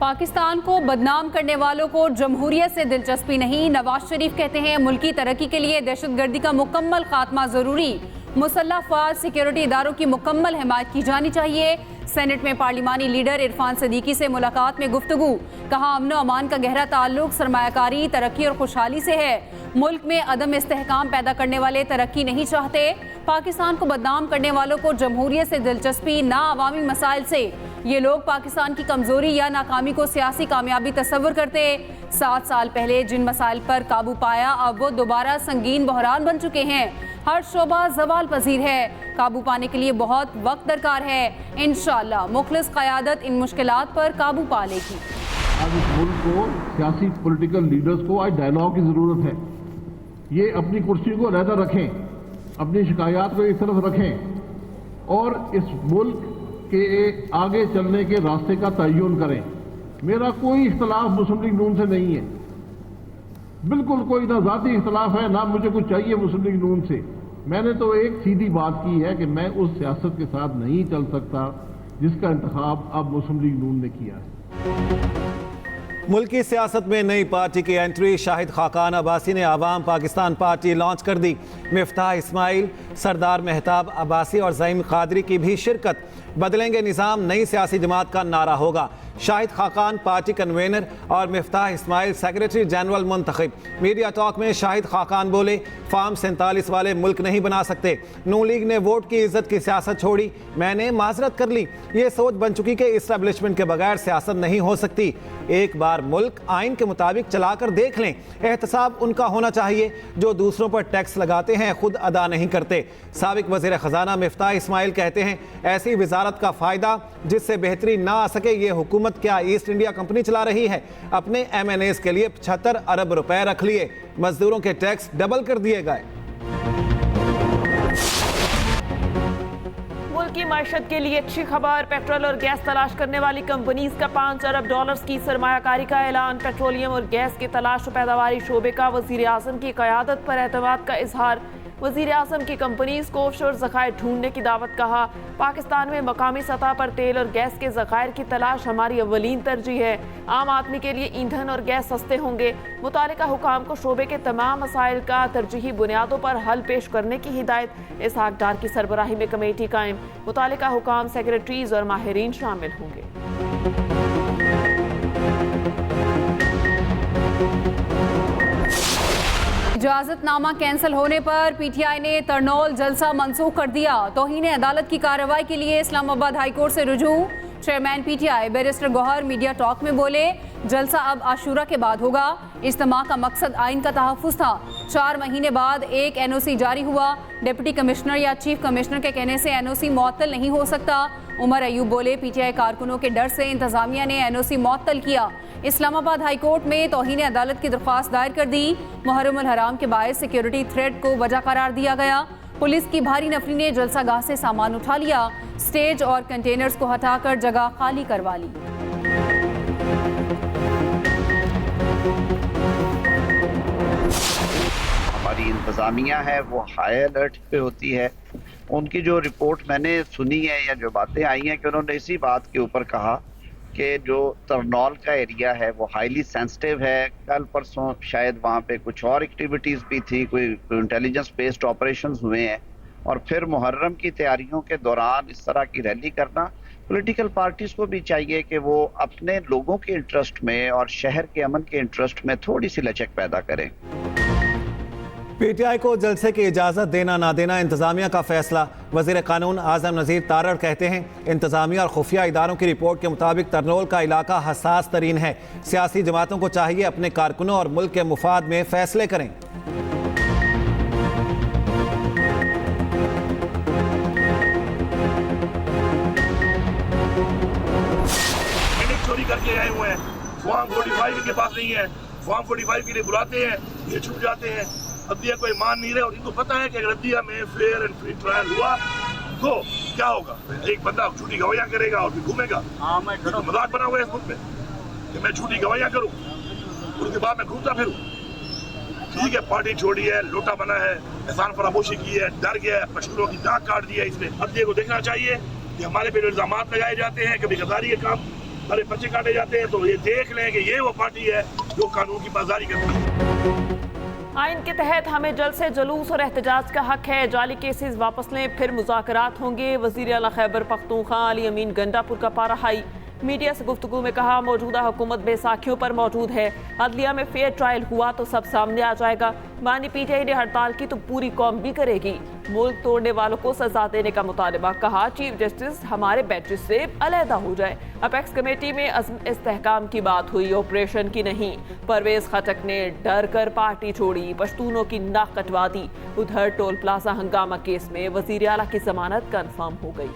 पाकिस्तान को बदनाम करने वालों को जमहूरियत से दिलचस्पी नहीं। नवाज शरीफ कहते हैं मुल्की तरक्की के लिए दहशतगर्दी का मुकम्मल खात्मा जरूरी। मुसल्लह अफवाज सिक्योरिटी इदारों की मुकम्मल हिमायत की जानी चाहिए। सेनेट में पार्लिमानी लीडर इरफान सदीकी से मुलाकात में गुफ्तगू। कहा अमन अमान का गहरा ताल्लुक सरमायाकारी, तरक्की और खुशहाली से है। मुल्क में अदम इस्तेहकाम पैदा करने वाले तरक्की नहीं चाहते। पाकिस्तान को बदनाम करने वालों को जमहूरियत से दिलचस्पी ना अवामी मसाइल से। ये लोग पाकिस्तान की कमजोरी या नाकामी को सियासी कामयाबी तस्वर करते। 7 साल पहले जिन मसाइल पर काबू पाया अब वो दोबारा संगीन बहरान बन चुके हैं। हर शोबा ज़वाल पजीर है। काबू पाने के लिए बहुत वक्त दरकार है। इंशाअल्लाह मुखलिस क़यादत इन मुश्किलात पर काबू पा लेगी। आज इस मुल्क को सियासी पॉलिटिकल लीडर्स को आज डायलॉग की ज़रूरत है। ये अपनी कुर्सी को अलहदा रखें, अपनी शिकायत को एक तरफ रखें और इस मुल्क के आगे चलने के रास्ते का तयन करें। मेरा कोई इख्तलाफ मुस्लिम लीग नून से नहीं है, बिल्कुल कोई ना ज़ाती इख्तलाफ है ना मुझे कुछ चाहिए मुस्लिम लीग नून से। मैंने तो एक सीधी बात की है कि मैं उस सियासत के साथ नहीं चल सकता जिसका इंतखाब अब मुस्लिम लीग नून ने किया है। मुल्की सियासत में नई पार्टी की एंट्री। शाहिद खाकान अब्बासी ने आवाम पाकिस्तान पार्टी लॉन्च कर दी। मिफ्ताह इस्माइल, सरदार मेहताब अब्बासी और ज़ईम कादरी की भी शिरकत। बदलेंगे निज़ाम, नई सियासी जमात का नारा होगा। शाहिद खाकान पार्टी कन्वेनर और मिफ्ताह इस्माइल सेक्रेटरी जनरल मुंतखब। मीडिया टॉक में शाहिद खाकान बोले, फार्म 47 वाले मुल्क नहीं बना सकते। नून लीग ने वोट की इज्जत की सियासत छोड़ी, मैंने माजरत कर ली। ये सोच बन चुकी कि इस्टेब्लिशमेंट के बगैर सियासत नहीं हो सकती। एक बार मुल्क आइन के मुताबिक चलाकर देख लें। एहतसाब उनका होना चाहिए जो दूसरों पर टैक्स लगाते हैं, खुद अदा नहीं करते। साबिक वज़ीर ख़जाना मिफ्ताह इस्माइल कहते हैं ऐसी वजारत का फ़ायदा जिससे बेहतरी ना आ सके ये हुकूमत क्या ईस्ट इंडिया कंपनी चला रही है। अपने MNAs के लिए 75 अरब रुपए रख लिए, मजदूरों के टैक्स डबल कर दिए गए। मुल्क की मायशत के लिए अच्छी खबर। पेट्रोल और गैस तलाश करने वाली कंपनीज का 5 अरब डॉलर्स की सरमायाकारी का ऐलान। पेट्रोलियम और गैस की तलाश और पैदावारी शोबे का वज़ीर आज़म की क़यादत पर एतमाद का इजहार। वज़ीर आज़म की कंपनीज को ऑफशोर ज़खायर ढूंढने की दावत। कहा पाकिस्तान में मकामी सतह पर तेल और गैस के ज़खायर की तलाश हमारी अव्वलीन तरजीह है। आम आदमी के लिए ईंधन और गैस सस्ते होंगे। मुतालिका हुकाम को शोबे के तमाम मसाइल का तरजीही बुनियादों पर हल पेश करने की हिदायत। इसहाक डार की सरबराही में कमेटी कायम। मुतालिका हुकाम, सेक्रेटरीज और माहिरीन शामिल होंगे। इजाजतनामा कैंसिल होने पर PTI ने तरनौल जलसा मंसूख कर दिया। तौहीन अदालत की कार्रवाई के लिए इस्लामाबाद हाई कोर्ट से रुजू। Chairman PTI barrister Gohar media talk में बोले, जलसा अब आशूरा के बाद होगा। इज्तिमा का मकसद आइन का तहफ़्फ़ुज़ था। 4 महीने बाद एक NOC जारी हुआ। डिप्टी कमिश्नर या चीफ कमिश्नर के कहने से NOC मुअत्तल नहीं हो सकता। उमर अयूब बोले, PTI कारकुनों के डर से इंतजामिया ने NOC मुअत्तल किया। इस्लामाबाद हाई कोर्ट में तौहीन अदालत की दरख्वास्त दायर कर दी। मुहर्रम उल हराम के बायस सिक्योरिटी थ्रेट को वजह करार दिया गया। पुलिस की भारी नफरी ने जलसा गाह से सामान उठा लिया। स्टेज और कंटेनर्स को हटाकर जगह खाली करवा ली। हमारी इंतज़ामिया है वो हाई अलर्ट पे होती है। उनकी जो रिपोर्ट मैंने सुनी है या जो बातें आई हैं कि उन्होंने इसी बात के ऊपर कहा कि जो तरनौल का एरिया है वो हाईली सेंसिटिव है। कल परसों शायद वहाँ पे कुछ और एक्टिविटीज़ भी थी, कोई इंटेलिजेंस बेस्ड ऑपरेशंस हुए हैं और फिर मुहर्रम की तैयारियों के दौरान इस तरह की रैली करना। पॉलिटिकल पार्टीज को भी चाहिए कि वो अपने लोगों के इंटरेस्ट में और शहर के अमन के इंटरेस्ट में थोड़ी सी लचक पैदा करें। PTI को जलसे की इजाज़त देना ना देना इंतज़ामिया का फैसला। वज़ीर कानून आज़म नज़ीर तारड़ कहते हैं इंतज़ामिया और खुफिया इदारों की रिपोर्ट के मुताबिक तरनौल का इलाका हसास तरीन है। सियासी जमातों को चाहिए अपने कारकुनों और मुल्क के मुफाद में फैसले करें। चोरी करके आए हुए हैं, फॉर्म 45 इनके पास नहीं है। फॉर्म 45 के लिए बुलाते हैं, ये छूट जाते हैं। अदलिया कोई मान नहीं रहे और इनको पता है कि अगर अदलिया में फेयर एंड फ्री ट्रायल हुआ तो क्या होगा। एक बंदा झूठी गवाहियां करेगा और फिर घूमेगा। तो मजाक बना हुआ है इस मुल्क में कि मैं झूठी गवाहियां करूं, उसके बाद मैं घूमता फिरूं। ठीक है, पार्टी छोड़ी है, लोटा बना है, एहसान फरामोशी की है, डर गया है, मशहूरों की नाक काट दी है। इसलिए अदलिया को देखना चाहिए कि हमारे पे इल्जाम लगाए जाते हैं, कभी गद्दारी के काम हमारे पर्चे काटे जाते हैं, तो ये देख लें कि ये वो पार्टी है जो कानून की बाज़ारी करती है। आइन के तहत हमें जल्द से जुलूस और एहतजाज का हक है, जाली केसेस वापस लें, फिर मुज़ाकरात होंगे। वज़ीर आला खैबर पख्तूनख्वा अली अमीन गंडापुर का पारा हाई। मीडिया से गुफ्तगू में कहा, मौजूदा हुकूमत बेसाखियों पर मौजूद है, अदलिया में फेयर ट्रायल हुआ तो सब सामने आ जाएगा। बानी पीटीआई ने हड़ताल की तो पूरी कौम भी करेगी। मुल्क तोड़ने वालों को सजा देने का मुतालबा। कहा, चीफ जस्टिस हमारे बेंच से अलहदा हो जाए। अपेक्स कमेटी में इस्तेहकाम की बात हुई, ऑपरेशन की नहीं। परवेज खटक ने डर कर पार्टी छोड़ी, पश्तूनों की नाक कटवा दी। उधर टोल प्लाजा हंगामा केस में वजीर आला की जमानत कंफर्म हो गई।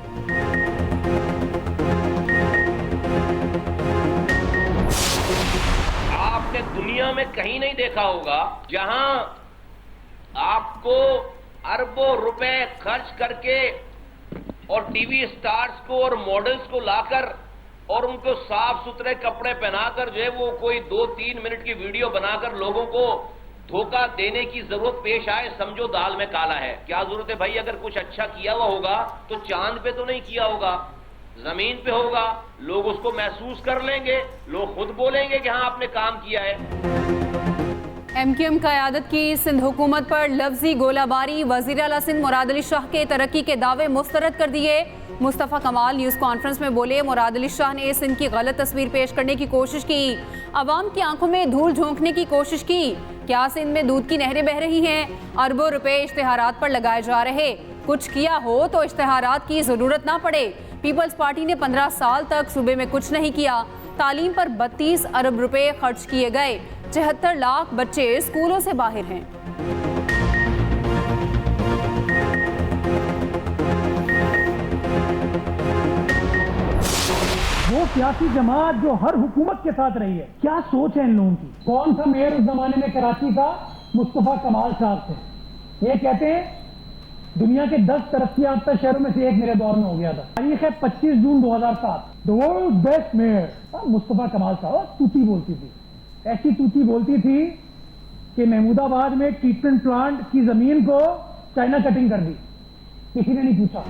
आपने दुनिया में कहीं नहीं देखा होगा जहां आपको अरबों रुपए खर्च करके और टीवी स्टार्स को और मॉडल्स को लाकर और उनको साफ सुथरे कपड़े पहनाकर जो है वो कोई 2-3 मिनट की वीडियो बनाकर लोगों को धोखा देने की जरूरत पेश आए। समझो दाल में काला है। क्या जरूरत है भाई? अगर कुछ अच्छा किया हुआ होगा तो चांद पे तो नहीं किया होगा, जमीन पे होगा। लोग उसको महसूस कर लेंगे, लोग खुद बोलेंगे कि हाँ आपने काम किया है। एमक्यूएम क़यादत की सिंध हुकूमत पर लफ्जी गोलाबारी। वज़ीर आला सिंध मुराद अली शाह के तरक्की के दावे मुस्तरद कर दिए। मुस्तफ़ा कमाल न्यूज़ कॉन्फ्रेंस में बोले, मुराद अली शाह ने सिंध की गलत तस्वीर पेश करने की कोशिश की, अवाम की आंखों में धूल झोंकने की कोशिश की। क्या सिंध में दूध की नहरें बह रही हैं? अरबों रुपए इश्तिहारात पर लगाए जा रहे। कुछ किया हो तो इश्तिहारात की ज़रूरत ना पड़े। पीपल्स पार्टी ने 15 साल तक सूबे में कुछ नहीं किया। तालीम पर 32 अरब रुपए खर्च किए गए। 74 लाख बच्चे स्कूलों से बाहर हैं। वो सियासी जमात जो हर हुकूमत के साथ रही है, क्या सोच है इन लोगों की? कौन सा मेयर उस जमाने में कराची का? मुस्तफा कमाल साहब थे। ये कहते हैं दुनिया के 10 तरक्की याफ्ता शहरों में से एक मेरे दौर में हो गया था। तारीख है 25 जून 2007। The world best mayor Mustafa कमाल साहब। तूती बोलती थी, ऐसी तूती बोलती थी कि महमूदाबाद में ट्रीटमेंट प्लांट की जमीन को चाइना कटिंग कर दी, किसी ने नहीं पूछा।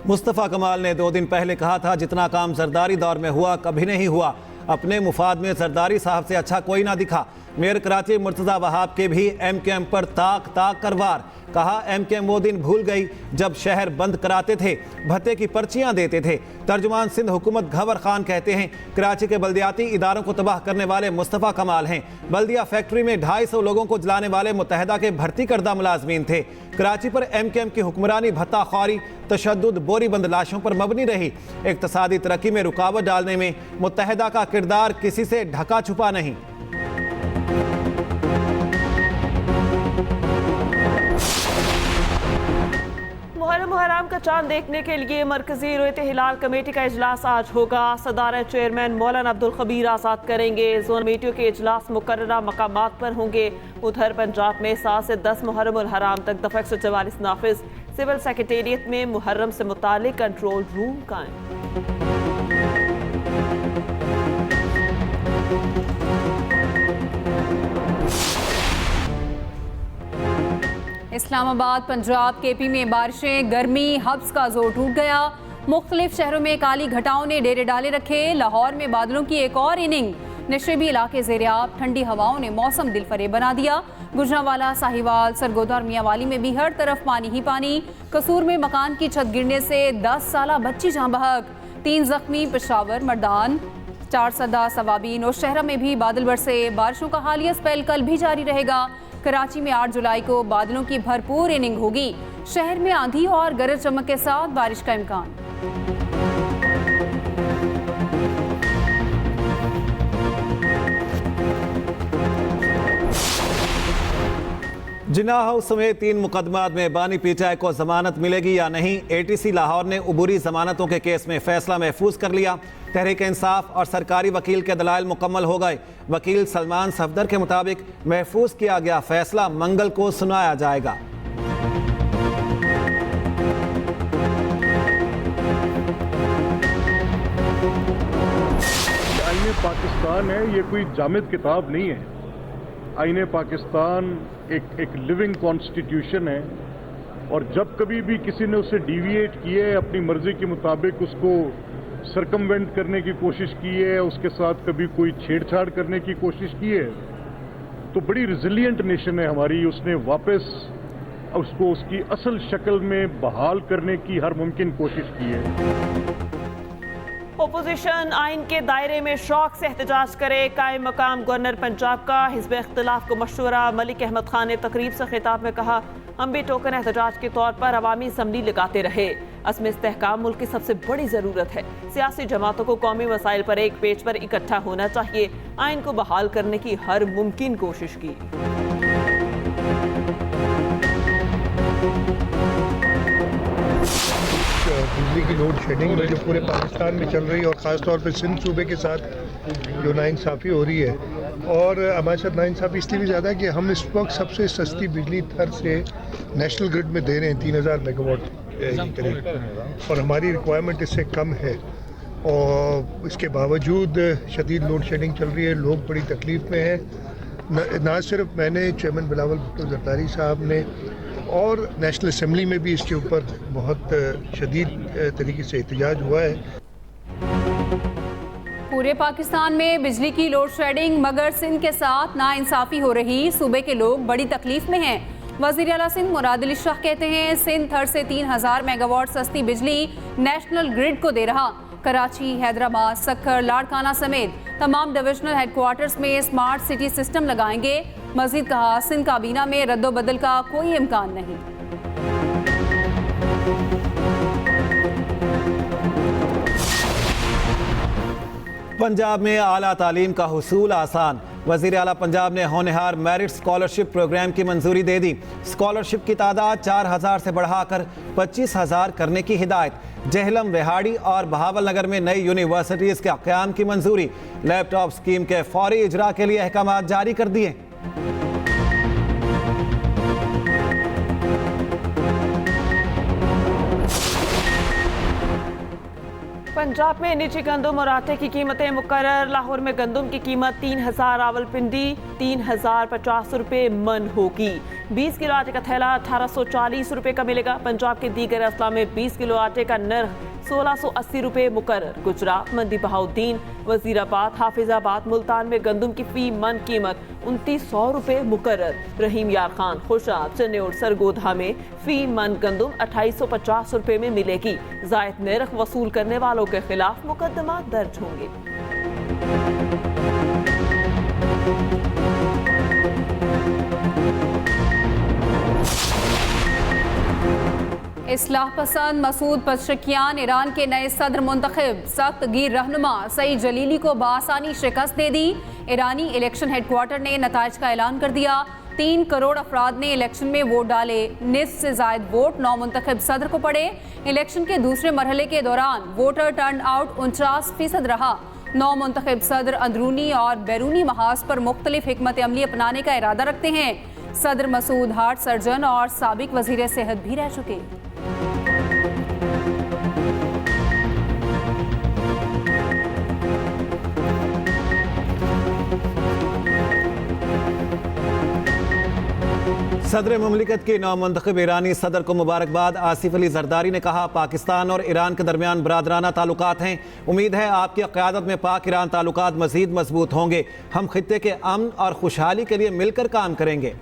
मुस्तफ़ा कमाल ने 2 दिन पहले कहा था, जितना काम जरदारी दौर में हुआ कभी नहीं हुआ। अपने मुफाद में जरदारी साहब से अच्छा कोई ना दिखा। मेयर कराची मुर्तज़ा वहाब के भी एमक्यूएम पर ताक ताक कर वार। कहा, एमक्यूएम वो दिन भूल गई जब शहर बंद कराते थे, भत्ते की पर्चियां देते थे। तर्जुमान सिंध हुकूमत घवर खान कहते हैं, कराची के बल्दियाती इदारों को तबाह करने वाले मुस्तफ़ा कमाल हैं। बल्दिया फैक्ट्री में 250 लोगों को जलाने वाले मुत्तहदा के भर्ती करदा मुलाजमीन थे। कराची पर एमक्यूएम की हुक्मरानी भत्ताख्वारी, तशद्दुद, बोरीबंद लाशों पर मबनी रही। इक्तसादी तरक्की में रुकावट डालने में मुत्तहदा का किरदार किसी से ढका छुपा नहीं। मुहर्रम हराम का चांद देखने के लिए मरकजी रोयत हिलाल कमेटी का इजलास आज होगा। सदारत चेयरमैन मौलाना अब्दुल खबीर आज़ाद करेंगे। जोन कमेटियों के इजलास मुकर्ररा मकामात पर होंगे। उधर पंजाब में 7 से 10 मुहर्रम हराम तक दफ़ा 144 नाफिज। सिविल सेक्रेटेरिएट में मुहर्रम से मुतालिक कंट्रोल रूम कायम। इस्लामाबाद, पंजाब, केपी में बारिशें, गर्मी, हब्स का जोर टूट गया। मुख्तलिफ शहरों में काली घटाओं ने डेरे डाले रखे। लाहौर में बादलों की एक और इनिंग। नशेबी इलाके ज़ेर-ए-आब, ठंडी हवाओं ने मौसम दिलफरेब बना दिया। गुजरांवाला, साहिवाल, सरगोदा और मियांवाली में भी हर तरफ पानी ही पानी। कसूर में मकान की छत गिरने से 10 साला बच्ची जाँ बहक, 3 जख्मी। पेशावर, मर्दान, 4 सदा सवाबीन और शहरा में भी बादल बरसे। बारिशों का हालिया स्पेल कल भी जारी रहेगा। कराची में 8 जुलाई को बादलों की भरपूर इनिंग होगी। शहर में आंधी और गरज चमक के साथ बारिश का इम्कान। जिन्ना हाउस समेत 3 मुकदमात में बानी पीटीआई को जमानत मिलेगी या नहीं। एटीसी लाहौर ने उबूरी जमानतों के केस में फैसला महफूज कर लिया। तहरीक इंसाफ और सरकारी वकील के दलाइल मुकम्मल हो गए। वकील सलमान सफदर के मुताबिक महफूज किया गया फैसला मंगल को सुनाया जाएगा। आईने पाकिस्तान है, ये कोई जामिद किताब नहीं है। आईने पाकिस्तान एक लिविंग कॉन्स्टिट्यूशन है और जब कभी भी किसी ने उसे डिविएट किए, अपनी मर्जी के मुताबिक उसको सरकमवेंट करने की कोशिश की है, उसके साथ कभी कोई छेड़छाड़ करने की कोशिश की है, तो बड़ी रिजिलियंट नेशन है हमारी, उसने वापस उसको उसकी असल शक्ल में बहाल करने की हर मुमकिन कोशिश की है। ओपोजिशन आइन के दायरे में शौक से एहतजाज करे, कायम मकाम गवर्नर पंजाब का हिज़्ब इख्तिलाफ को मशवरा। मलिक अहमद खान ने तकरीब से खिताब में कहा, हम भी टोकन एहतजाज के तौर पर अवामी असम्बली लगाते रहे। असम इस्तेहकाम मुल्क की सबसे बड़ी ज़रूरत है। सियासी जमातों को कौमी मसाइल पर एक पेज पर इकट्ठा होना चाहिए। आइन को बहाल करने की हर मुमकिन कोशिश की। बिजली की लोड शेडिंग में जो पूरे पाकिस्तान में चल रही है और ख़ास तौर पर सिंध सूबे के साथ जो नाइंसाफ़ी हो रही है, और हमारे साथ नाइंसाफ़ी इसलिए भी ज़्यादा है कि हम इस वक्त सबसे सस्ती बिजली थर से नेशनल ग्रिड में दे रहे हैं 3000 मेगावाट करीब, और हमारी रिक्वायरमेंट इससे कम है। और इसके बावजूद शदीद लोड शेडिंग चल रही है, लोग बड़ी तकलीफ़ में हैं। ना सिर्फ मैंने, चेयरमैन बिलावल भुट्टो जरदारी साहब ने और नेशनल असेंबली में भी इसके ऊपर बहुत शदीद तरीके से एहतजाज हुआ है। पूरे पाकिस्तान में बिजली की लोड शेडिंग, मगर सिंध के साथ नाइंसाफ़ी हो रही, सूबे के लोग बड़ी तकलीफ में हैं। वज़ीर आला सिंध मुराद अली शाह कहते हैं, सिंध थर से 3000 मेगावाट सस्ती बिजली नेशनल ग्रिड को दे रहा। कराची, हैदराबाद, सक्कर, लाड़काना समेत तमाम डिविजनल हेडक्वार्टर्स में स्मार्ट सिटी सिस्टम लगाएंगे। मजीद कहा, सिंध काबीना में रद्दोबदल का कोई इम्कान नहीं। पंजाब में आला तालीम का हुसूल आसान। वज़ीर आला पंजाब ने होनहार मेरिट स्कॉलरशिप प्रोग्राम की मंजूरी दे दी। स्कॉलरशिप की तादाद 4000 से बढ़ाकर 25000 करने की हिदायत। जहलम, रेहाड़ी और बहावलनगर में नई यूनिवर्सिटीज़ के क़याम की मंजूरी। लैपटॉप स्कीम के फौरी इजरा के लिए अहकाम जारी कर दिए। पंजाब में निजी गंदम और आटे की कीमतें मुकर्रर। लाहौर में गंदम की कीमत 3000, रावलपिंडी 3050 रुपये मन होगी। 20 किलो आटे का थैला 1840 रुपये का मिलेगा। पंजाब के दीगर अजला में 20 किलो आटे का नर्ख 1680 रुपये मुकर्रर। गुजरात, मंडी बहाउद्दीन, वजीराबाद, हाफिजाबाद, मुल्तान में गंदम की फी मन कीमत 2900 रुपये मुकर्रर। रहीम यार खान, खुशाब, चन्नौर, सरगोधा में फी मन गंदम 2850 रुपये में मिलेगी। जायद नर्ख वसूल करने वालों के खिलाफ मुकदमा दर्ज होंगे। इस्लाह पसंद मसूद पशकियान ईरान के नए सदर मुंतखब। सख्त गिर रहनुमा सईद जलीली को बासानी शिकस्त दे दी। ईरानी इलेक्शन हेडक्वार्टर ने नताइज का ऐलान कर दिया। 3 करोड़ अफराद ने इलेक्शन में वोट डाले। निस्फ से जायद वोट नौ मुंतखब सदर को पड़े। इलेक्शन के दूसरे मरहले के दौरान वोटर टर्न आउट 49% रहा। नौ मुंतखब सदर अंदरूनी और बैरूनी महाज पर मुख्तलिफ हिकमत अमली अपनाने का इरादा रखते हैं। सदर मसूद हार्ट सर्जन और साबिक वजीर सेहत भी रह चुके। सदर मुमलिकत के नौमुंतखब ईरानी सदर को मुबारकबाद। आसिफ अली जरदारी ने कहा, पाकिस्तान और ईरान के दरमियान बरादराना ताल्लुकात हैं। उम्मीद है आपकी क़यादत में पाक ईरान ताल्लुकात मज़ीद मजबूत होंगे। हम खित्ते के अमन और खुशहाली के लिए मिलकर काम करेंगे।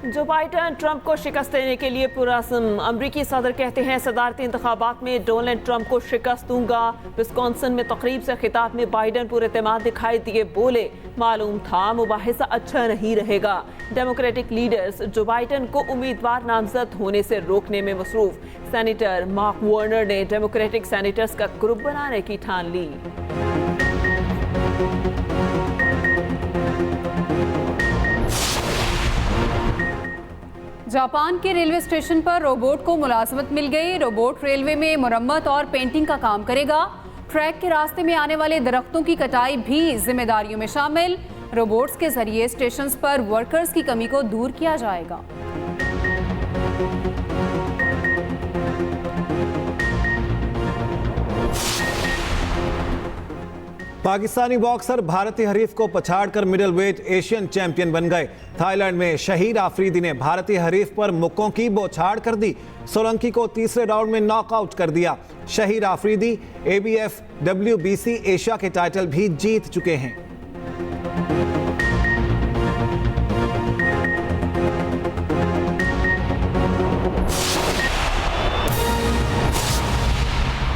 जो बाइडन ट्रंप को शिकस्त देने के लिए पुरअज़्म। अमरीकी सदर कहते हैं, सदारती इंतखाबात में डोनाल्ड ट्रंप को शिकस्त दूंगा। विस्कॉन्सिन में तकरीब से खिताब में बाइडन पुरएतमाद दिखाई दिए, बोले मालूम था मुबाहिसा अच्छा नहीं रहेगा। डेमोक्रेटिक लीडर्स जो बाइडन को उम्मीदवार नामजद होने से रोकने में मसरूफ। सेनेटर मार्क वार्नर ने डेमोक्रेटिक सेनेटर्स का ग्रुप बनाने की ठान ली। जापान के रेलवे स्टेशन पर रोबोट को मुलाजमत मिल गई। रोबोट रेलवे में मुरम्मत और पेंटिंग का काम करेगा। ट्रैक के रास्ते में आने वाले दरख्तों की कटाई भी जिम्मेदारियों में शामिल। रोबोट्स के जरिए स्टेशंस पर वर्कर्स की कमी को दूर किया जाएगा। पाकिस्तानी बॉक्सर भारतीय हरीफ को पछाड़कर मिडिल वेट एशियन चैंपियन बन गए। थाईलैंड में शहीद आफरीदी ने भारतीय हरीफ पर मुक्कों की बौछार कर दी। सोलंकी को तीसरे राउंड में नॉकआउट कर दिया। शहीद आफरीदी ABF WBC एशिया के टाइटल भी जीत चुके हैं।